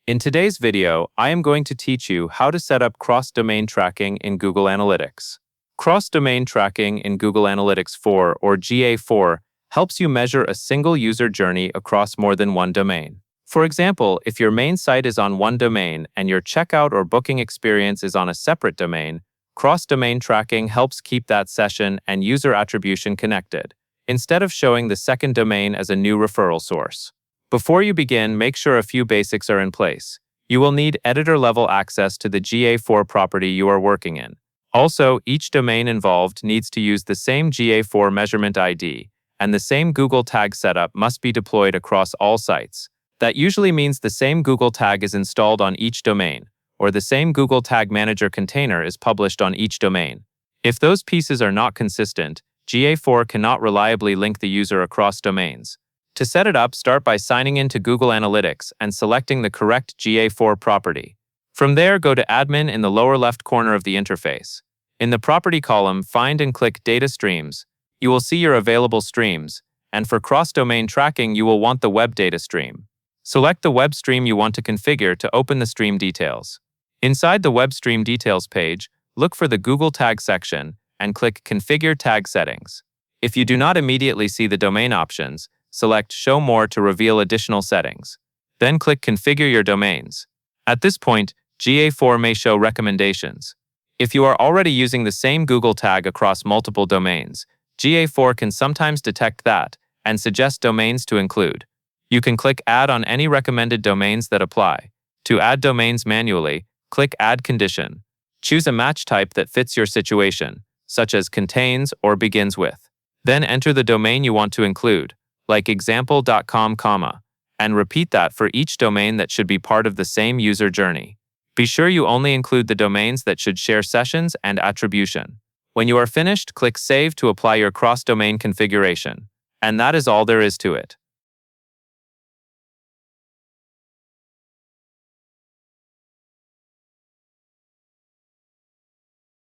In today's video, I am going to teach you how to set up cross-domain tracking in Google Analytics. Cross-domain tracking in Google Analytics 4 or GA4 helps you measure a single user journey across more than one domain. For example, if your main site is on one domain and your checkout or booking experience is on a separate domain, cross-domain tracking helps keep that session and user attribution connected, instead of showing the second domain as a new referral source. Before you begin, make sure a few basics are in place. You will need editor-level access to the GA4 property you are working in. Also, each domain involved needs to use the same GA4 measurement ID, and the same Google tag setup must be deployed across all sites. That usually means the same Google tag is installed on each domain, or the same Google Tag Manager container is published on each domain. If those pieces are not consistent, GA4 cannot reliably link the user across domains. To set it up, start by signing in to Google Analytics and selecting the correct GA4 property. From there, go to Admin in the lower left corner of the interface. In the Property column, find and click Data Streams. You will see your available streams, and for cross-domain tracking, you will want the web data stream. Select the web stream you want to configure to open the stream details. Inside the web stream details page, look for the Google Tag section and click Configure Tag Settings. If you do not immediately see the domain options, select Show More to reveal additional settings. Then click Configure Your Domains. At this point, GA4 may show recommendations. If you are already using the same Google tag across multiple domains, GA4 can sometimes detect that and suggest domains to include. You can click Add on any recommended domains that apply. To add domains manually, click Add Condition. Choose a match type that fits your situation, such as contains or begins with. Then enter the domain you want to include, like example.com, and repeat that for each domain that should be part of the same user journey. Be sure you only include the domains that should share sessions and attribution. When you are finished, click Save to apply your cross-domain configuration. And that is all there is to it.